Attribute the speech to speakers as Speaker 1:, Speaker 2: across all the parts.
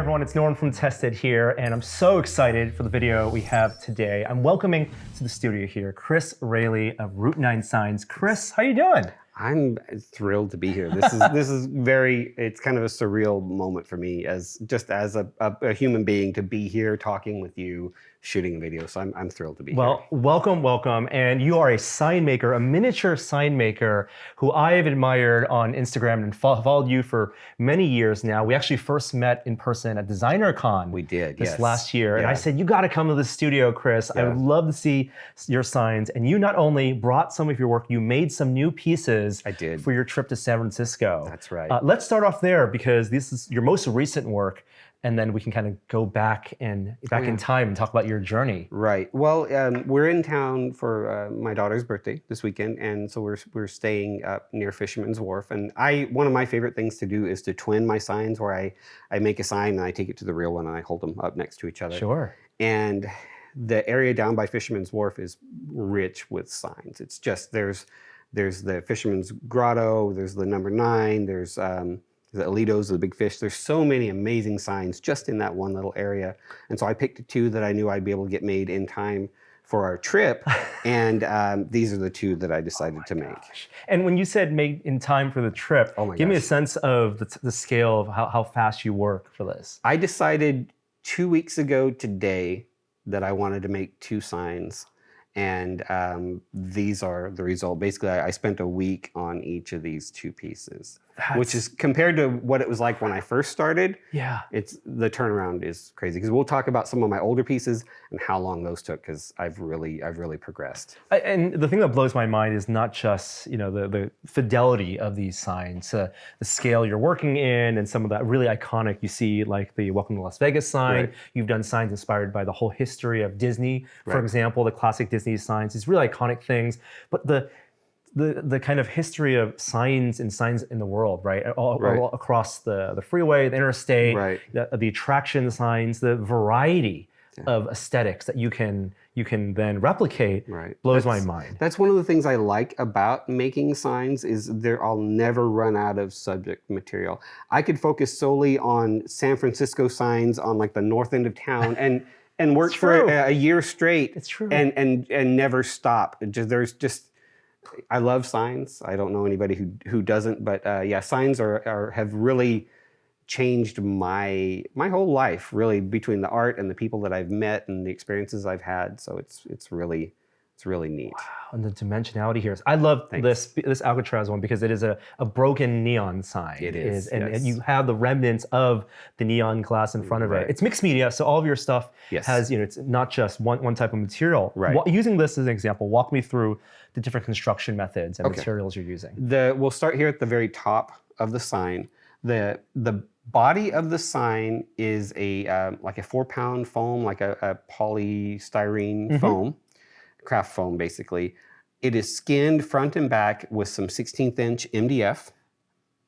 Speaker 1: everyone, it's Norm from Tested here, and I'm so excited for the video we have today. I'm welcoming to the studio here Chris Raley of Route 9 Signs. Chris, how you doing?
Speaker 2: I'm thrilled to be here. This is it's kind of a surreal moment for me as a human being to be here talking with you, shooting a video. So I'm thrilled to be here.
Speaker 1: Well, welcome. And you are a sign maker, a miniature sign maker who I have admired on Instagram and followed you for many years now. We actually first met in person at DesignerCon.
Speaker 2: We did,
Speaker 1: this
Speaker 2: yes.
Speaker 1: last year.
Speaker 2: Yeah.
Speaker 1: And I said, you got to come to the studio, Chris.
Speaker 2: Yeah.
Speaker 1: I would love to see your signs. And you not only brought some of your work, you made some new pieces.
Speaker 2: I did.
Speaker 1: For your trip to San Francisco.
Speaker 2: That's right.
Speaker 1: Let's start off there because this is your most recent work, and then we can kind of go back in time and talk about your journey.
Speaker 2: Right. Well, we're in town for my daughter's birthday this weekend, and so we're staying up near Fisherman's Wharf. And one of my favorite things to do is to twin my signs, where I make a sign and I take it to the real one and I hold them up next to each other.
Speaker 1: Sure.
Speaker 2: And the area down by Fisherman's Wharf is rich with signs. It's just there's the Fisherman's Grotto, there's the number 9, there's the Alitos, the big fish. There's so many amazing signs just in that one little area. And so I picked 2 that I knew I'd be able to get made in time for our trip. And these are the 2 that I decided to make.
Speaker 1: And when you said made in time for the trip, give me a sense of the scale of how fast you work for this.
Speaker 2: I decided 2 weeks ago today that I wanted to make 2 signs. And these are the result. Basically, I spent a week on each of these 2 pieces, which is compared to what it was like when I first started.
Speaker 1: Yeah,
Speaker 2: the turnaround is crazy, because we'll talk about some of my older pieces and how long those took, because I've really progressed.
Speaker 1: And the thing that blows my mind is not just the fidelity of these signs, the scale you're working in, and some of that really iconic. You see like the Welcome to Las Vegas sign. Right. You've done signs inspired by the whole history of Disney, for example, the classic Disney signs. These really iconic things, but the kind of history of signs in the world, right? All across the freeway, the interstate, the attraction signs, the variety of aesthetics that you can then replicate blows my mind.
Speaker 2: That's one of the things I like about making signs is I'll never run out of subject material. I could focus solely on San Francisco signs on like the north end of town and work for a year straight.
Speaker 1: It's true.
Speaker 2: And never stop. I love signs. I don't know anybody who doesn't, but signs have really changed my whole life, really, between the art and the people that I've met and the experiences I've had. So it's really neat.
Speaker 1: Wow, and the dimensionality here. I love this Alcatraz one because it is a broken neon sign.
Speaker 2: It is,
Speaker 1: and you have the remnants of the neon glass in front of it. It's mixed media, so all of your stuff has, it's not just one type of material.
Speaker 2: Right.
Speaker 1: Using this as an example, walk me through the different construction methods and materials you're using.
Speaker 2: We'll start here at the very top of the sign. The body of the sign is like a 4-pound foam, like a polystyrene foam. Craft foam, basically. It is skinned front and back with some 16th inch MDF,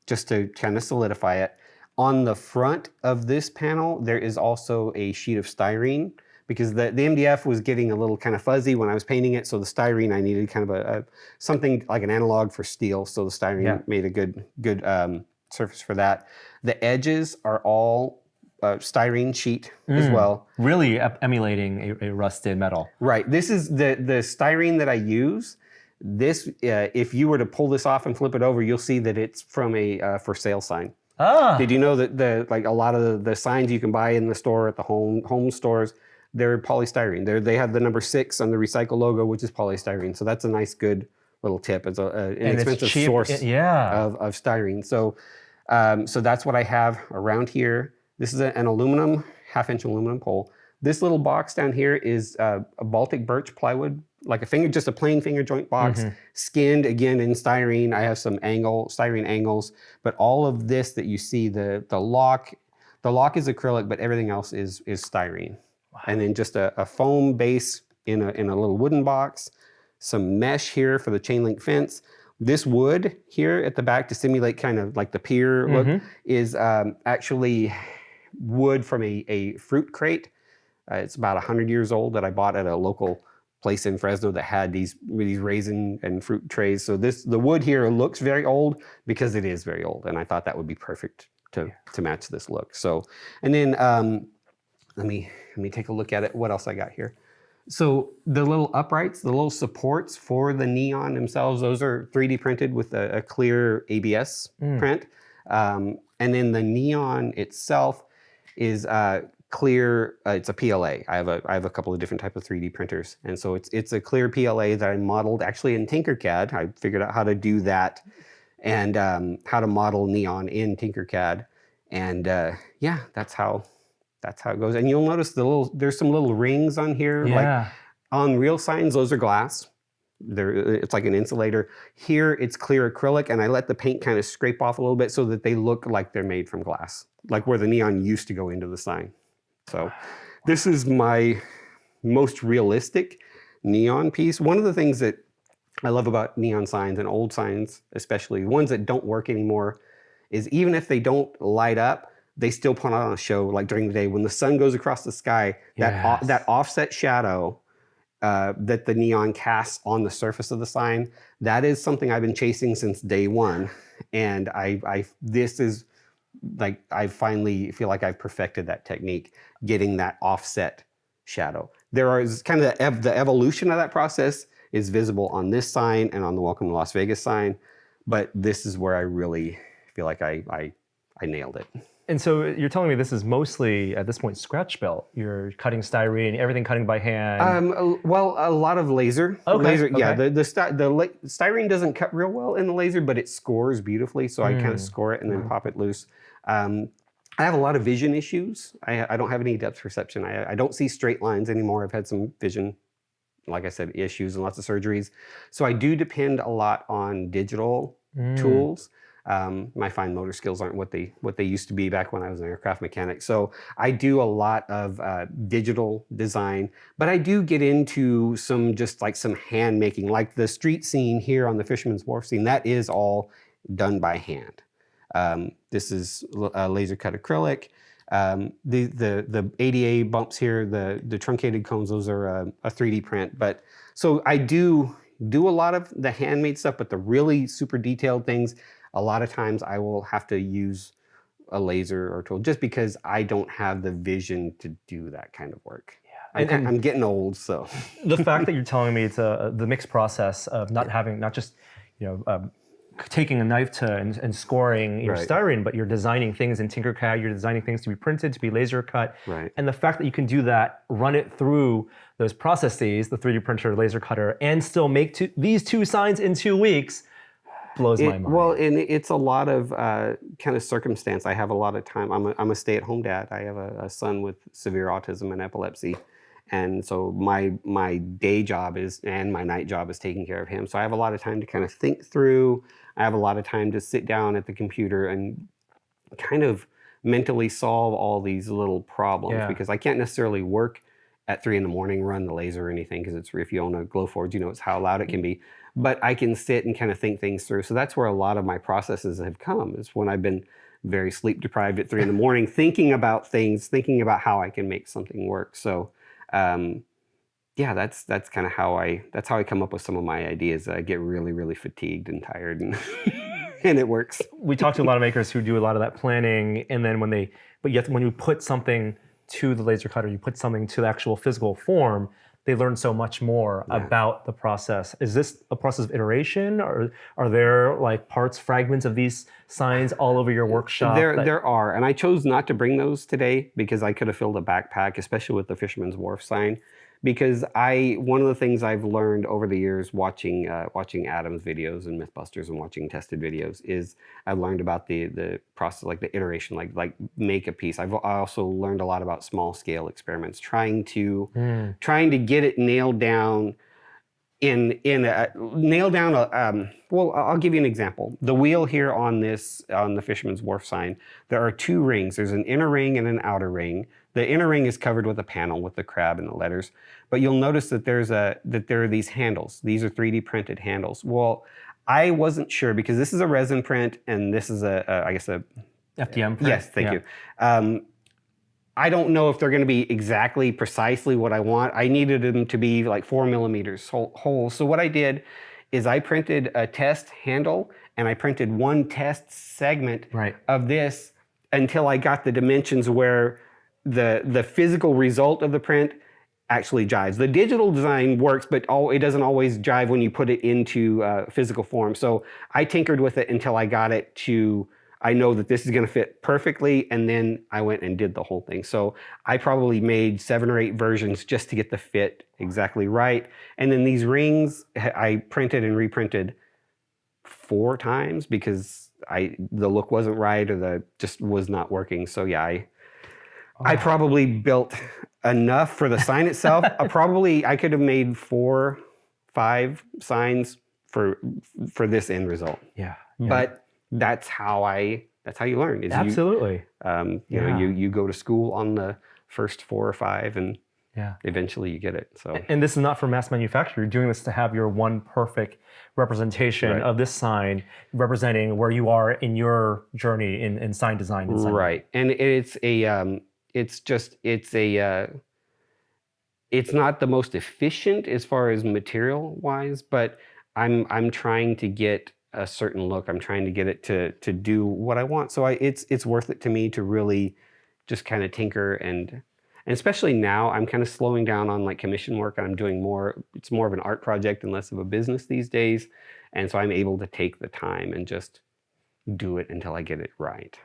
Speaker 2: just to kind of solidify it. On the front of this panel, there is also a sheet of styrene, because the MDF was getting a little kind of fuzzy when I was painting it, so the styrene, I needed kind of something like an analog for steel, so the styrene made a good surface for that. The edges are all styrene sheet as well.
Speaker 1: Really emulating a rusted metal.
Speaker 2: Right. This is the styrene that I use. This, if you were to pull this off and flip it over, you'll see that it's from a for sale sign. Did you know that a lot of the signs you can buy in the store at the home stores, they're polystyrene. They have the number 6 on the recycle logo, which is polystyrene. So that's a nice, good little tip. It's an inexpensive source of styrene. So that's what I have around here. This is an aluminum, 1/2-inch aluminum pole. This little box down here is a Baltic birch plywood, like just a plain finger joint box, skinned again in styrene. I have some styrene angles, but all of this that you see, the lock is acrylic, but everything else is styrene. Wow. And then just a foam base in a little wooden box, some mesh here for the chain link fence. This wood here at the back to simulate kind of like the pier look is actually wood from a fruit crate. It's about 100 years old that I bought at a local place in Fresno that had these raisin and fruit trays. So the wood here looks very old because it is very old, and I thought that would be perfect to match this look. So, and then let me take a look at it. What else I got here? So the little uprights, the little supports for the neon themselves, those are 3D printed with a clear ABS print. And then the neon itself is clear. It's a PLA. I have a couple of different types of 3D printers, and so it's a clear PLA that I modeled actually in Tinkercad. I figured out how to do that, and how to model neon in Tinkercad, and yeah, that's how it goes. And you'll notice there's some little rings on here. Like on real signs, those are glass. It's like an insulator. Here it's clear acrylic, and I let the paint kind of scrape off a little bit so that they look like they're made from glass, like where the neon used to go into the sign. So this is my most realistic neon piece. One of the things that I love about neon signs and old signs, especially ones that don't work anymore, is even if they don't light up, they still put on a show. Like during the day when the sun goes across the sky, that offset shadow that the neon casts on the surface of the sign, that is something I've been chasing since day one. And this is like, I finally feel like I've perfected that technique, getting that offset shadow. There is kind of the evolution of that process is visible on this sign and on the Welcome to Las Vegas sign, but this is where I really feel like I nailed it.
Speaker 1: And so you're telling me this is mostly, at this point, scratch built. You're cutting styrene, everything cutting by hand.
Speaker 2: Well, a lot of laser.
Speaker 1: Okay.
Speaker 2: Laser, yeah. The styrene doesn't cut real well in the laser, but it scores beautifully. So I kind of score it and then pop it loose. I have a lot of vision issues. I don't have any depth perception. I don't see straight lines anymore. I've had some vision, like I said, issues and lots of surgeries. So I do depend a lot on digital tools. My fine motor skills aren't what they used to be back when I was an aircraft mechanic. So I do a lot of digital design, but I do get into some hand making, like the street scene here on the Fisherman's Wharf scene. That is all done by hand. This is laser cut acrylic. The ADA bumps here, the truncated cones, those are a 3D print. But so I do a lot of the handmade stuff, but the really super detailed things, a lot of times I will have to use a laser or tool just because I don't have the vision to do that kind of work. Yeah. I'm getting old, so.
Speaker 1: The fact that you're telling me it's the mixed process of not just, taking a knife and scoring your styrene, but you're designing things in Tinkercad, you're designing things to be printed, to be laser cut.
Speaker 2: Right.
Speaker 1: And the fact that you can do that, run it through those processes, the 3D printer, laser cutter, and still make these two signs in 2 weeks, blows my mind.
Speaker 2: Well, and it's a lot of kind of circumstance. I have a lot of time. I'm a stay-at-home dad. I have a son with severe autism and epilepsy. And so my day job and my night job is taking care of him. So I have a lot of time to kind of think through. I have a lot of time to sit down at the computer and kind of mentally solve all these little problems because I can't necessarily work at 3 a.m, run the laser or anything, because if you own a Glowforge, it's how loud it can be. But I can sit and kind of think things through. So that's where a lot of my processes have come, is when I've been very sleep deprived at 3 a.m, thinking about things, thinking about how I can make something work. So yeah, that's kind of how I come up with some of my ideas. I get really, really fatigued and tired, and and it works.
Speaker 1: We talk to a lot of makers who do a lot of that planning, and then when you put something to the laser cutter, you put something to the actual physical form, they learn so much more about the process. Is this a process of iteration, or are there like fragments of these signs all over your workshop?
Speaker 2: There are, and I chose not to bring those today because I could have filled a backpack, especially with the Fisherman's Wharf sign. Because one of the things I've learned over the years watching Adam's videos and Mythbusters and watching tested videos is I've learned about the process, like the iteration, like make a piece. I also learned a lot about small scale experiments, trying to get it nailed down. Well, I'll give you an example. The wheel here on the Fisherman's Wharf sign, there are 2 rings. There's an inner ring and an outer ring. The inner ring is covered with a panel with the crab and the letters, but you'll notice that there are these handles. These are 3D printed handles. Well, I wasn't sure because this is a resin print and this is I guess a
Speaker 1: FDM print.
Speaker 2: Yes, thank you. I don't know if they're going to be exactly precisely what I want. I needed them to be like 4 millimeters whole. So what I did is I printed a test handle and I printed one test segment of this until I got the dimensions where the physical result of the print actually jives. The digital design works, but it doesn't always jive when you put it into physical form. So I tinkered with it until I got it to, I know that this is going to fit perfectly, and then I went and did the whole thing. So I probably made 7 or 8 versions just to get the fit exactly right. And then these rings, I printed and reprinted 4 times because the look wasn't right, or just was not working. So yeah, I probably built enough for the sign itself. I could have made 4, 5 signs for this end result.
Speaker 1: Yeah.
Speaker 2: But that's how you learn.
Speaker 1: Absolutely.
Speaker 2: You know, you go to school on the first 4 or 5, and eventually you get it. So.
Speaker 1: And this is not for mass manufacture. You're doing this to have your one perfect representation of this sign, representing where you are in your journey in sign design.
Speaker 2: Right, and it's not the most efficient as far as material wise, but I'm trying to get a certain look. I'm trying to get it to do what I want. So it's worth it to me to really just kind of tinker, and especially now I'm kind of slowing down on like commission work, and I'm doing more. It's more of an art project and less of a business these days, and so I'm able to take the time and just do it until I get it right.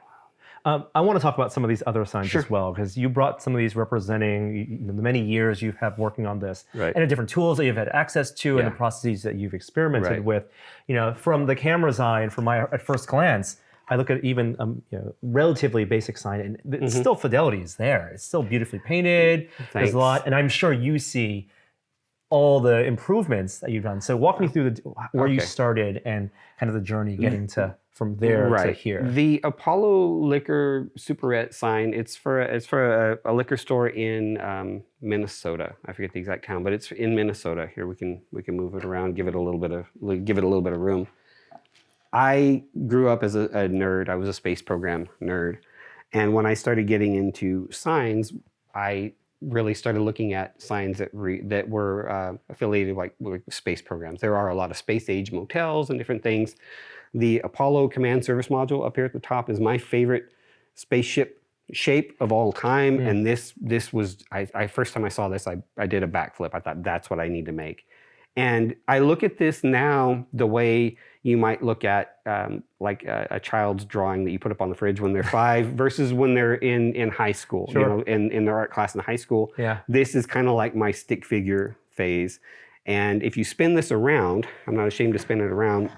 Speaker 1: I want to talk about some of these other signs as well, because you brought some of these representing the many years you've had working on this, and the different tools that you've had access to, and the processes that you've experimented with. You know, from the camera's eye and from my at first glance, I look at even relatively basic sign, and it's still fidelity is there. It's still beautifully painted. There's a lot, and I'm sure you see all the improvements that you've done. So walk me through where you started and kind of the journey getting to from there to here.
Speaker 2: The Apollo Liquor Superette sign, it's for a liquor store in Minnesota. I forget the exact town, but it's in Minnesota. Here we can move it around, give it a little bit of room. I grew up as a nerd. I was a space program nerd, and when I started getting into signs, I really started looking at signs that were affiliated with space programs. There are a lot of space age motels and different things. The Apollo Command Service Module up here at the top is my favorite spaceship shape of all time. And this was, first time I saw this, I did a backflip. I thought that's what I need to make. And I look at this now the way you might look at like a child's drawing that you put up on the fridge when they're 5 versus when they're in high school, you know, in their art class in high school. This is kind of like my stick figure phase. And if you spin this around, I'm not ashamed to spin it around,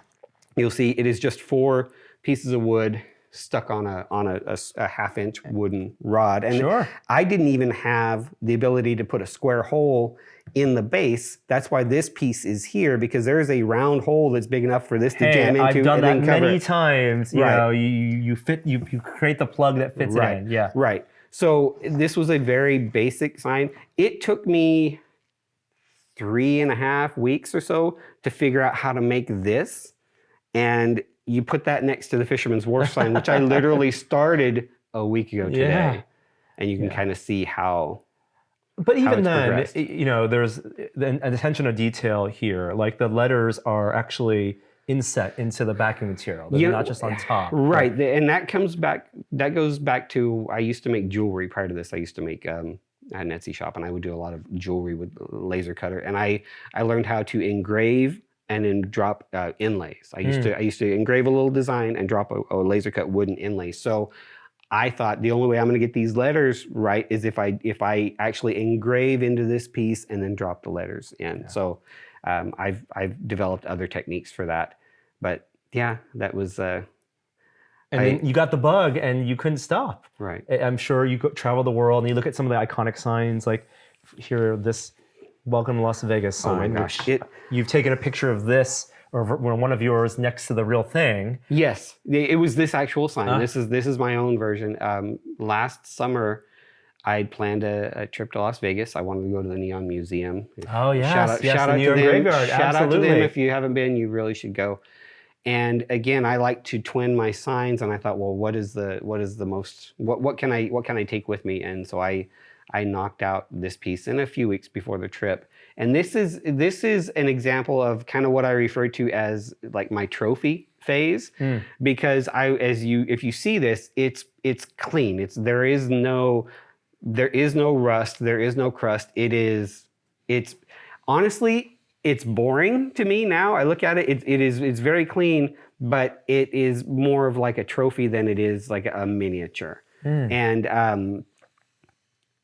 Speaker 2: you'll see it is just 4 pieces of wood stuck on a 1/2-inch wooden rod. And I didn't even have the ability to put a square hole in the base. That's why this piece is here, because there is a round hole that's big enough for this to jam into.
Speaker 1: I've done that many times. You know, you create the plug that fits it in.
Speaker 2: Right. So this was a very basic sign. It took me 3.5 weeks or so to figure out how to make this. And you put that next to the Fisherman's Wharf sign, which I literally started a week ago today. And you can kind of see how.
Speaker 1: But even then, you know, there's an attention to detail here. Like the letters are actually inset into the backing material. They're not just on top.
Speaker 2: Right. And that goes back to, I used to make jewelry prior to this. I used to make an Etsy shop, and I would do a lot of jewelry with laser cutter. And I learned how to engrave and then drop inlays. I used to engrave a little design and drop a laser cut wooden inlay. So I thought the only way I'm going to get these letters right is if I actually engrave into this piece and then drop the letters in. So I've developed other techniques for that. But yeah, that was. And
Speaker 1: then you got the bug and you couldn't stop.
Speaker 2: Right.
Speaker 1: I'm sure you travel the world and you look at some of the iconic signs, like here, this Welcome to Las Vegas sign.
Speaker 2: Oh my gosh.
Speaker 1: You've taken a picture of this, or one of yours next to the real thing.
Speaker 2: Yes, it was this actual sign. This is my own version. Last summer, I had planned a trip to Las Vegas. I wanted to go to the Neon Museum.
Speaker 1: Oh yes,
Speaker 2: shout out
Speaker 1: the
Speaker 2: to
Speaker 1: Neon
Speaker 2: them.
Speaker 1: Graveyard.
Speaker 2: Shout out to them. If you haven't been, you really should go. And again, I like to twin my signs, and I thought, well, what can I take with me? And so I knocked out this piece in a few weeks before the trip. And this is an example of kind of what I refer to as like my trophy phase because if you see this, it's clean. There is no rust, there is no crust. It's honestly, it's boring to me now. I look at it, it's very clean, but it is more of like a trophy than it is like a miniature. And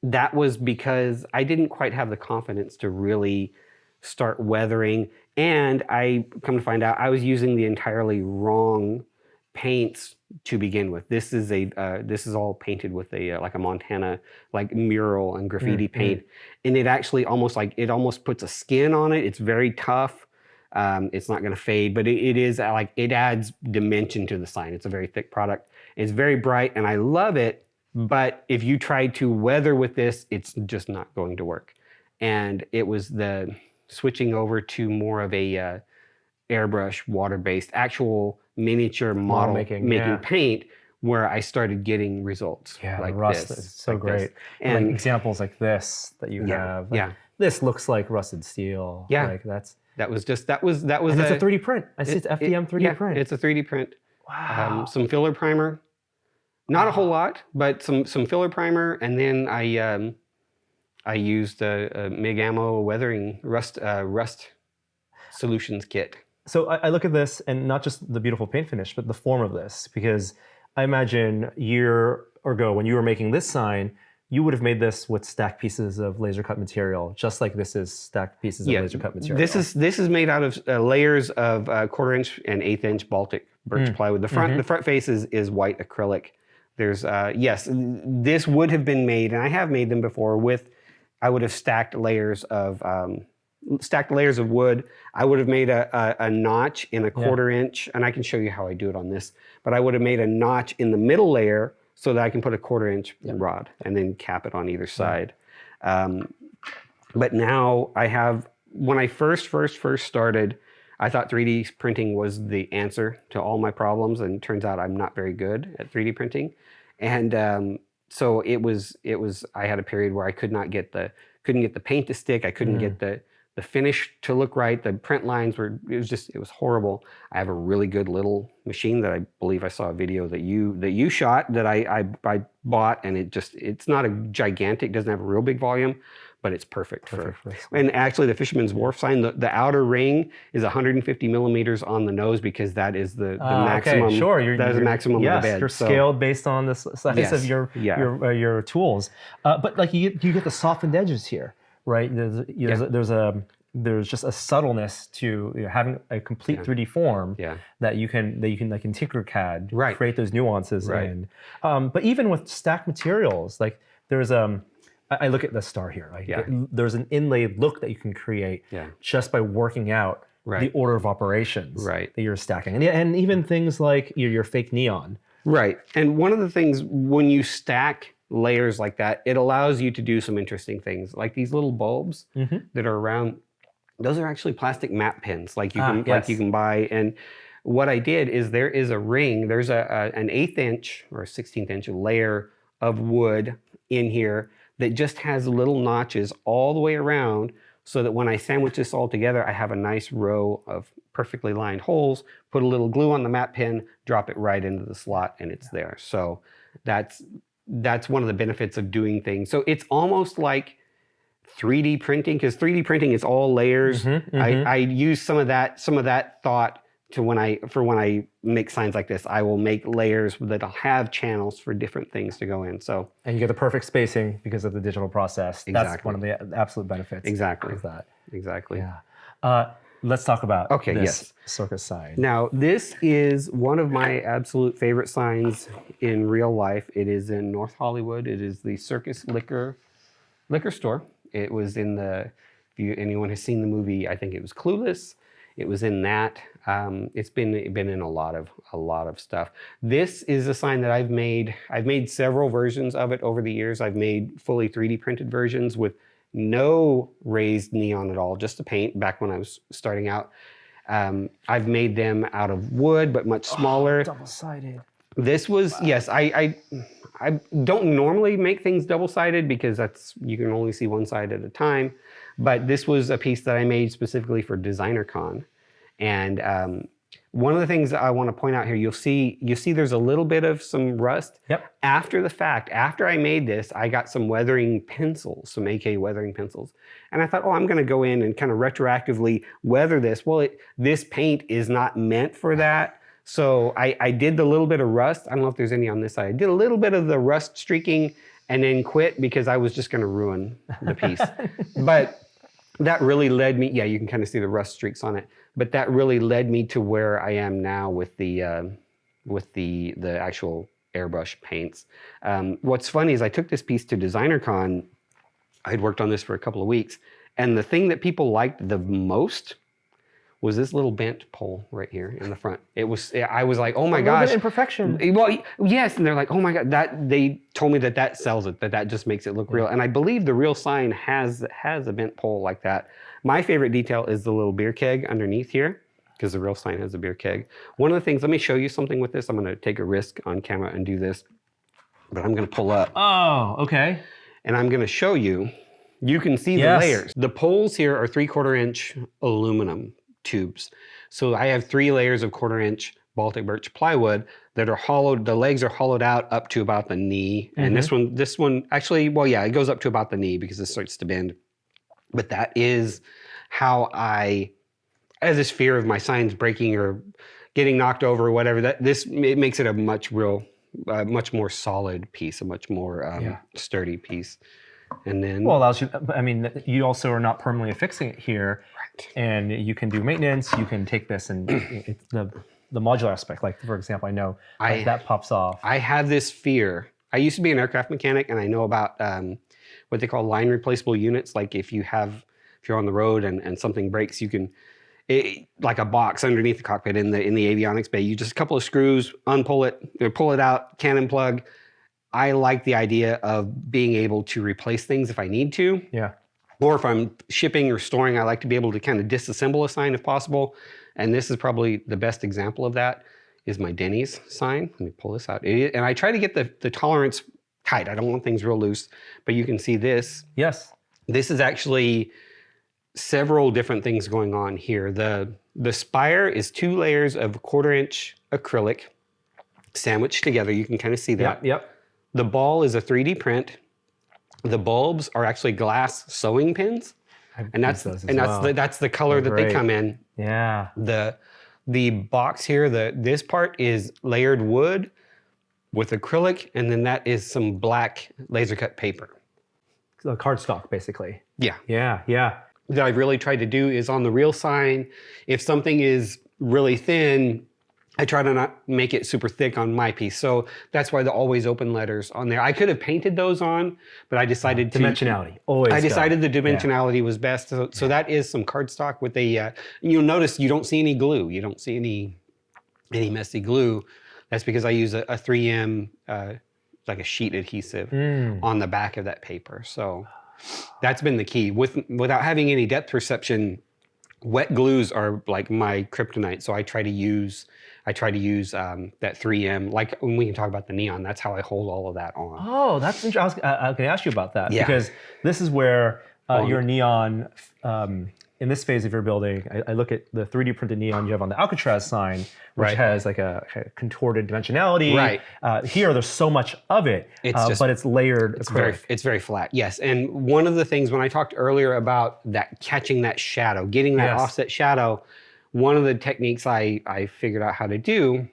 Speaker 2: that was because I didn't quite have the confidence to really start weathering. And I come to find out I was using the entirely wrong paints to begin with. This is all painted with like a Montana like mural and graffiti paint, and it actually almost puts a skin on it. It's very tough. It's not going to fade, but it adds dimension to the sign. It's a very thick product. It's very bright, and I love it. But if you try to weather with this, it's just not going to work. And it was the switching over to more of a airbrush, water-based, actual miniature model making paint, where I started getting results.
Speaker 1: Yeah,
Speaker 2: like
Speaker 1: rust
Speaker 2: this,
Speaker 1: is so
Speaker 2: like
Speaker 1: great.
Speaker 2: this.
Speaker 1: And like examples like this that you have. Like, this looks like rusted steel.
Speaker 2: Yeah,
Speaker 1: like
Speaker 2: that was and it's
Speaker 1: a 3D print. I see it's FDM 3D print.
Speaker 2: It's a 3D print.
Speaker 1: Wow.
Speaker 2: Some filler primer, not a whole lot, but some filler primer, and then I used a MIG ammo weathering rust solutions kit.
Speaker 1: So I look at this, and not just the beautiful paint finish, but the form of this, because I imagine a year ago when you were making this sign, you would have made this with stacked pieces of laser cut material, just like this is stacked pieces of laser cut material.
Speaker 2: This is made out of layers of 1/4 inch and 1/8 inch Baltic birch plywood. The front face is white acrylic. There's yes, this would have been made, and I have made them before with. I would have stacked layers of wood. I would have made a notch in a 1/4 inch, and I can show you how I do it on this. But I would have made a notch in the middle layer so that I can put a 1/4 inch rod and then cap it on either side. But now I have. When I first started, I thought 3D printing was the answer to all my problems, and it turns out I'm not very good at 3D printing. And so it was. I had a period where I couldn't get the paint to stick. I couldn't get the finish to look right. The print lines it was horrible. I have a really good little machine that I believe I saw a video that you shot that I bought, and it's not a gigantic, doesn't have a real big volume, but it's perfect for. And actually, the Fisherman's Wharf sign, the outer ring is 150 millimeters on the nose because that is the maximum.
Speaker 1: Okay, sure.
Speaker 2: That is the maximum of the bed.
Speaker 1: You're scaled based on the size of your tools. But like you get the softened edges here, right? There's just a subtleness to having a complete 3D form that you can like in Tinkercad create those nuances in. But even with stacked materials, like there's I look at the star here. Like there's an inlaid look that you can create just by working out the order of operations that you're stacking, and even things like your fake neon.
Speaker 2: Right, and one of the things when you stack layers like that, it allows you to do some interesting things, like these little bulbs that are around. Those are actually plastic map pins, like you can buy. And what I did is there is a ring. There's an 1/8 inch or a 16th inch layer of wood in here that just has little notches all the way around, so that when I sandwich this all together, I have a nice row of perfectly lined holes. Put a little glue on the map pin, drop it right into the slot, and it's there. So that's one of the benefits of doing things. So it's almost like 3D printing, because 3D printing is all layers. I use some of that thought to when I make signs like this. I will make layers that'll have channels for different things to go in. So
Speaker 1: and you get the perfect spacing because of the digital process.
Speaker 2: Exactly.
Speaker 1: That's one of the absolute benefits.
Speaker 2: Exactly.
Speaker 1: Of that.
Speaker 2: Exactly.
Speaker 1: Yeah. Let's talk about this circus sign.
Speaker 2: Now, this is one of my absolute favorite signs in real life. It is in North Hollywood. It is the Circus Liquor Store. It was in anyone has seen the movie, I think it was Clueless. It was in that. It's been in a lot of stuff. This is a sign that I've made. I've made several versions of it over the years. I've made fully 3D printed versions with no raised neon at all, just the paint back when I was starting out. I've made them out of wood, but much smaller.
Speaker 1: Double-sided.
Speaker 2: This was, yes, I don't normally make things double-sided because you can only see one side at a time. But this was a piece that I made specifically for DesignerCon. And One of the things that I want to point out here, you see there's a little bit of some rust.
Speaker 1: Yep.
Speaker 2: After the fact, after I made this, I got some weathering pencils, some AK weathering pencils. And I thought, oh, I'm going to go in and kind of retroactively weather this. Well, this paint is not meant for that. So I did the little bit of rust. I don't know if there's any on this side. I did a little bit of the rust streaking and then quit because I was just going to ruin the piece. But that really led me, yeah, you can kind of see the rust streaks on it. But that really led me to where I am now with the actual airbrush paints. What's funny is I took this piece to DesignerCon. I had worked on this for a couple of weeks. And the thing that people liked the most was this little bent pole right here in the front. I was like, oh my gosh.
Speaker 1: Imperfection.
Speaker 2: Well, yes, and they're like, oh my God, they told me that sells it, that just makes it look real. And I believe the real sign has a bent pole like that. My favorite detail is the little beer keg underneath here, because the real sign has a beer keg. One of the things, let me show you something with this. I'm gonna take a risk on camera and do this, but I'm gonna pull up.
Speaker 1: Oh, okay.
Speaker 2: And I'm gonna show you, you can see the layers. The poles here are 3/4 inch aluminum tubes. So I have 3 layers of 1/4 inch Baltic birch plywood that are hollowed, the legs are hollowed out up to about the knee. And this one actually, well, yeah, it goes up to about the knee because it starts to bend. But that is how I have this fear of my signs breaking or getting knocked over or whatever. It makes it a much more solid piece, a much more sturdy piece. And then,
Speaker 1: well, allows you. I mean, you also are not permanently affixing it here,
Speaker 2: right.
Speaker 1: And you can do maintenance. You can take this and it's the modular aspect. Like for example, I know that pops off.
Speaker 2: I have this fear. I used to be an aircraft mechanic, and I know about what they call line replaceable units. Like if you're on the road and something breaks, you can, like a box underneath the cockpit in the avionics bay. You just a couple of screws, pull it out, cannon plug. I like the idea of being able to replace things if I need to.
Speaker 1: Yeah.
Speaker 2: Or if I'm shipping or storing, I like to be able to kind of disassemble a sign if possible. And this is probably the best example of that is my Denny's sign. Let me pull this out. And I try to get the tolerance tight. I don't want things real loose, but you can see this.
Speaker 1: Yes.
Speaker 2: This is actually several different things going on here. The spire is 2 layers of 1/4 inch acrylic sandwiched together. You can kind of see that.
Speaker 1: Yep.
Speaker 2: The ball is a 3D print. The bulbs are actually glass sewing pins, and that's the color that they come in.
Speaker 1: Yeah.
Speaker 2: The box here, this part is layered wood with acrylic, and then that is some black laser cut paper.
Speaker 1: So cardstock, basically.
Speaker 2: Yeah.
Speaker 1: Yeah. Yeah.
Speaker 2: That I've really tried to do is on the real sign, if something is really thin, I try to not make it super thick on my piece. So that's why the always open letters on there. I could have painted those on, but I decided
Speaker 1: dimensionality. Always.
Speaker 2: I decided the dimensionality was best. So that is some cardstock with a, you'll notice you don't see any glue. You don't see any messy glue. That's because I use a 3M, like a sheet adhesive on the back of that paper. So that's been the key. Without having any depth perception, wet glues are like my kryptonite. So I try to use that 3M, like when we can talk about the neon, that's how I hold all of that on.
Speaker 1: Oh, that's interesting. I was going to ask you about that because this is where your neon, in this phase of your building, I look at the 3D printed neon you have on the Alcatraz sign, which has like a contorted dimensionality.
Speaker 2: Right.
Speaker 1: Here, there's so much of it, but it's layered.
Speaker 2: It's very flat, yes. And one of the things when I talked earlier about that catching that shadow, getting that offset shadow, one of the techniques I figured out how to do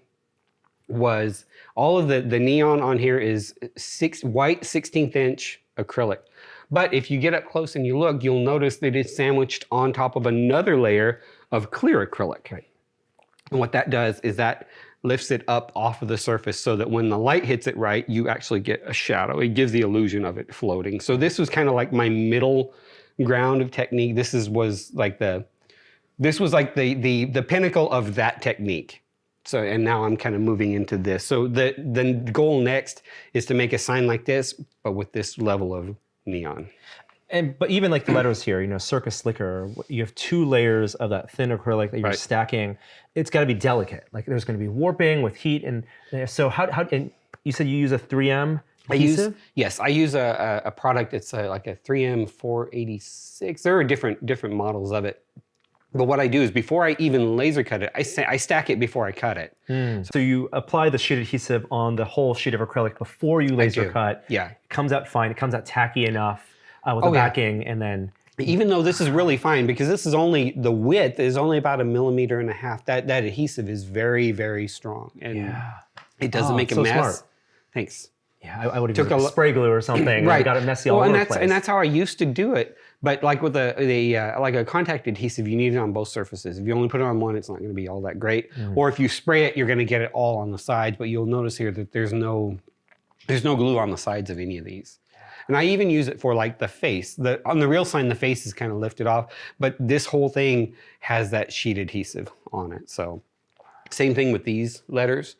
Speaker 2: was all of the neon on here is white 16th inch acrylic. But if you get up close and you look, you'll notice that it's sandwiched on top of another layer of clear acrylic.
Speaker 1: Right.
Speaker 2: And what that does is that lifts it up off of the surface so that when the light hits it right, you actually get a shadow. It gives the illusion of it floating. So this was kind of like my middle ground of technique. This was like the pinnacle of that technique. So, and now I'm kind of moving into this. So the goal next is to make a sign like this, but with this level of neon.
Speaker 1: But even like the letters here, Circus Slicker, you have 2 layers of that thin acrylic that you're stacking. It's got to be delicate. Like there's going to be warping with heat, and so how? And you said you use a 3M adhesive?
Speaker 2: I use a product. It's like a 3M 486. There are different models of it. But what I do is before I even laser cut it, I stack it before I cut it.
Speaker 1: So you apply the sheet adhesive on the whole sheet of acrylic before you laser cut.
Speaker 2: Yeah.
Speaker 1: It comes out fine. It comes out tacky enough with the backing, and then...
Speaker 2: Even though this is really fine, because this is only, the width is only about 1.5 millimeters, that adhesive is very, very strong. And it doesn't make a mess. Smart. Thanks.
Speaker 1: Yeah, I would have used spray glue or something. Right. Got it messy all over the place.
Speaker 2: And that's how I used to do it. But like with like a contact adhesive, you need it on both surfaces. If you only put it on one, it's not going to be all that great. Or if you spray it, you're going to get it all on the sides. But you'll notice here that there's no glue on the sides of any of these. And I even use it for like the face. On the real sign, the face is kind of lifted off, but this whole thing has that sheet adhesive on it. So same thing with these letters.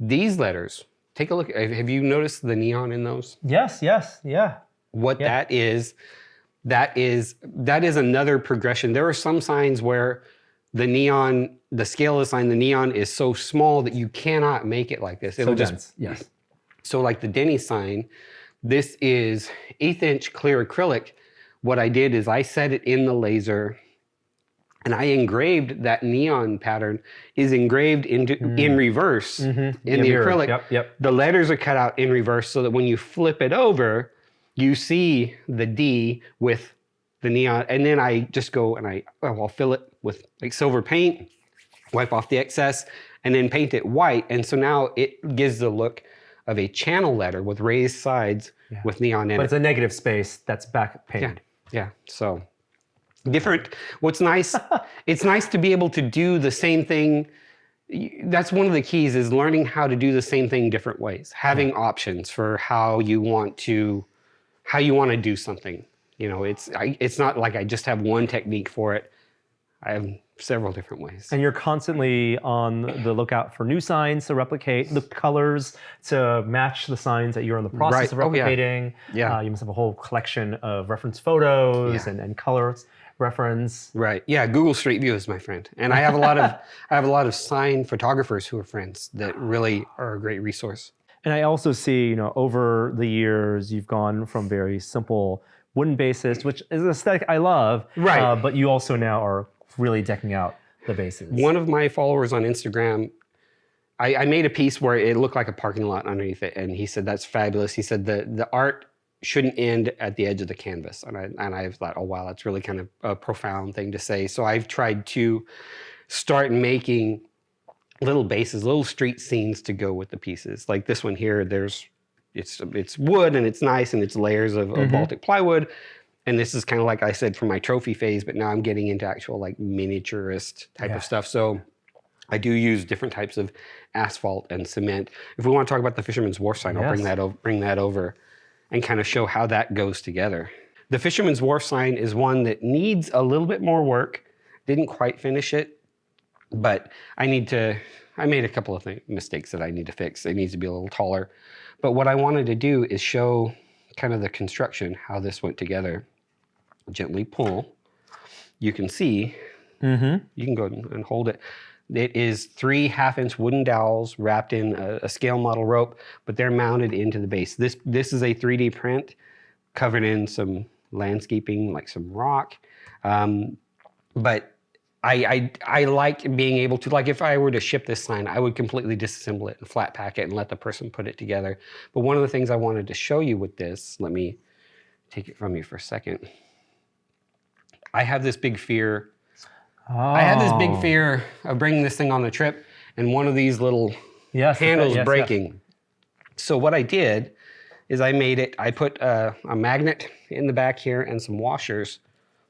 Speaker 2: These letters, take a look. Have you noticed the neon in those?
Speaker 1: Yes, yeah.
Speaker 2: What that is another progression. There are some signs where the neon, the scale of the sign, the neon is so small that you cannot make it like this. It'll
Speaker 1: so dense, yes.
Speaker 2: So like the Denny sign, this is 1/8 inch clear acrylic. What I did is I set it in the laser and I engraved that neon pattern is engraved in reverse in the acrylic.
Speaker 1: Yep.
Speaker 2: The letters are cut out in reverse so that when you flip it over, you see the D with the neon. And then I just go and I'll fill it with like silver paint, wipe off the excess, and then paint it white. And so now it gives the look of a channel letter with raised sides with neon in it.
Speaker 1: But it's a negative space that's back painted.
Speaker 2: Yeah. So different. What's nice, it's nice to be able to do the same thing. That's one of the keys, is learning how to do the same thing different ways, having options for how you want to do something. You know, it's not like I just have one technique for it. I have several different ways.
Speaker 1: And you're constantly on the lookout for new signs to replicate, the colors to match the signs that you're in the process of replicating. You must have a whole collection of reference photos and colors reference.
Speaker 2: Right. Yeah. Google Street View is my friend, and I have a lot of sign photographers who are friends that really are a great resource.
Speaker 1: And I also see, over the years, you've gone from very simple wooden bases, which is an aesthetic I love.
Speaker 2: Right.
Speaker 1: But you also now are really decking out the bases.
Speaker 2: One of my followers on Instagram, I made a piece where it looked like a parking lot underneath it, and he said, that's fabulous. He said the art shouldn't end at the edge of the canvas. And I thought, oh wow, that's really kind of a profound thing to say. So I've tried to start making little bases, little street scenes to go with the pieces. Like this one here, it's wood and it's nice and it's layers of Baltic plywood. And this is kind of like I said for my trophy phase, but now I'm getting into actual like miniaturist type of stuff. So I do use different types of asphalt and cement. If we want to talk about the Fisherman's Wharf sign, I'll bring that over and kind of show how that goes together. The Fisherman's Wharf sign is one that needs a little bit more work. Didn't quite finish it, but I made a couple of mistakes that I need to fix. It needs to be a little taller. But what I wanted to do is show kind of the construction, how this went together. Gently pull. You can see, you can go and hold it. It is 3 1/2-inch wooden dowels wrapped in a scale model rope, but they're mounted into the base. This is a 3D print covered in some landscaping, like some rock. But I like being able to, like if I were to ship this sign, I would completely disassemble it and flat pack it and let the person put it together. But one of the things I wanted to show you with this, let me take it from you for a second. I have this big fear. I have this big fear of bringing this thing on the trip and one of these little handles breaking. So what I did is I put a magnet in the back here and some washers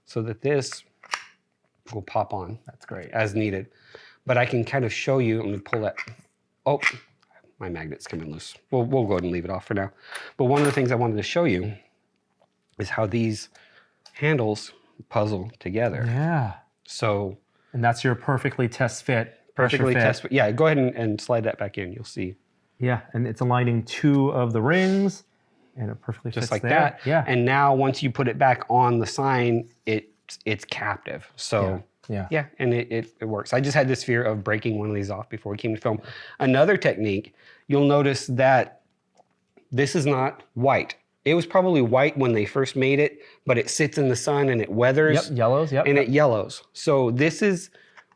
Speaker 2: so that this will pop on.
Speaker 1: That's great.
Speaker 2: As needed. But I can kind of show you, I'm gonna pull that. Oh, my magnet's coming loose. We'll go ahead and leave it off for now. But one of the things I wanted to show you is how these handles puzzle together.
Speaker 1: Yeah.
Speaker 2: So.
Speaker 1: And that's your perfectly test fit.
Speaker 2: Perfectly test fit. Yeah, go ahead and slide that back in, you'll see.
Speaker 1: Yeah, and it's aligning 2 of the rings and it perfectly fits
Speaker 2: just like
Speaker 1: there.
Speaker 2: That.
Speaker 1: Yeah.
Speaker 2: And now once you put it back on the sign, it's captive. So yeah, and it works. I just had this fear of breaking one of these off before we came to film. Another technique, you'll notice that this is not white. It was probably white when they first made it, but it sits in the sun and it weathers.
Speaker 1: Yep, yellows, yep.
Speaker 2: And it yellows. So this is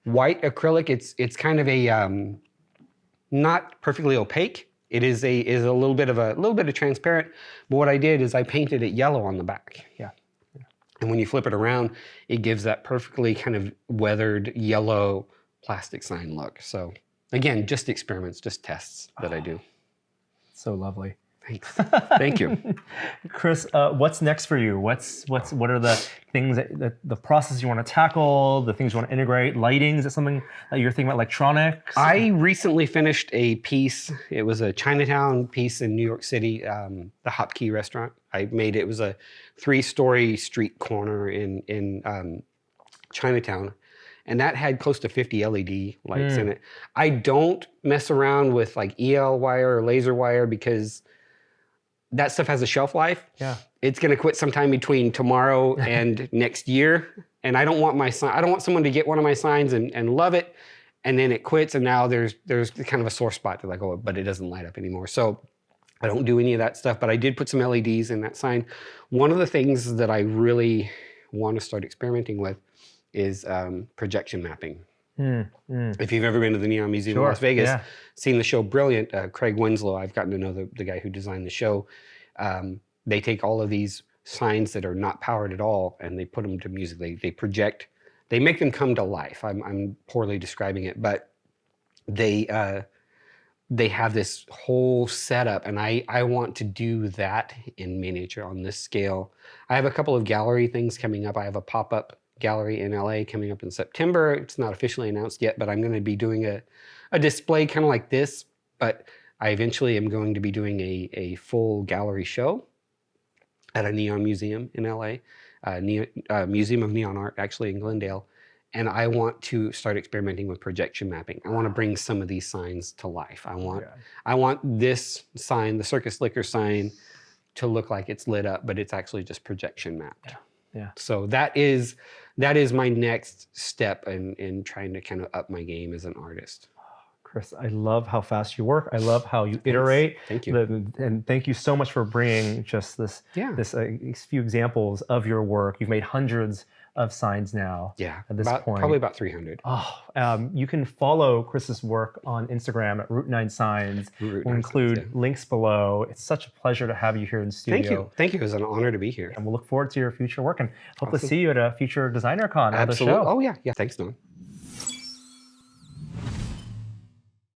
Speaker 2: white acrylic. It's kind of a not perfectly opaque. It is a little bit of transparent. But what I did is I painted it yellow on the back.
Speaker 1: Yeah.
Speaker 2: And when you flip it around, it gives that perfectly kind of weathered yellow plastic sign look. So again, just experiments, just tests that I do.
Speaker 1: So lovely.
Speaker 2: Thanks. Thank you.
Speaker 1: Chris, what's next for you? What are the things that the process you want to tackle, the things you want to integrate? Lighting, is it something that you're thinking about? Electronics?
Speaker 2: I recently finished a piece. It was a Chinatown piece in New York City, the Hop Key restaurant. I made it. It was a 3-story street corner in Chinatown. And that had close to 50 LED lights in it. I don't mess around with like EL wire or laser wire because that stuff has a shelf life.
Speaker 1: Yeah.
Speaker 2: It's going to quit sometime between tomorrow and next year. And I don't want I don't want someone to get one of my signs and love it, and then it quits, and now there's kind of a sore spot. They're like, oh, but it doesn't light up anymore. So I don't do any of that stuff, but I did put some LEDs in that sign. One of the things that I really want to start experimenting with is projection mapping. If you've ever been to the Neon Museum in Las Vegas, seen the show Brilliant, Craig Winslow, I've gotten to know the guy who designed the show. They take all of these signs that are not powered at all and they put them to music. They project, they make them come to life. I'm poorly describing it, but they have this whole setup, and I want to do that in miniature on this scale. I have a couple of gallery things coming up. I have a pop-up gallery in LA coming up in September. It's not officially announced yet, but I'm going to be doing a display kind of like this, but I eventually am going to be doing a full gallery show at a neon museum in LA, Museum of Neon Art, actually in Glendale. And I want to start experimenting with projection mapping. I want to bring some of these signs to life. I want this sign, the Circus Liquor sign, to look like it's lit up, but it's actually just projection mapped.
Speaker 1: Yeah.
Speaker 2: So that is my next step in trying to kind of up my game as an artist.
Speaker 1: Chris, I love how fast you work. I love how you iterate.
Speaker 2: Thank you.
Speaker 1: And thank you so much for bringing just these few examples of your work. You've made hundreds of signs now.
Speaker 2: Yeah,
Speaker 1: at this point.
Speaker 2: Probably about 300.
Speaker 1: You can follow Chris's work on Instagram at Route 9 Signs. We'll include links below. It's such a pleasure to have you here in the studio.
Speaker 2: Thank you. Thank you. It was an honor to be here.
Speaker 1: And we'll look forward to your future work and hope to see you at a future Designer Con.
Speaker 2: Absolutely. Oh, yeah. Yeah. Thanks, Don.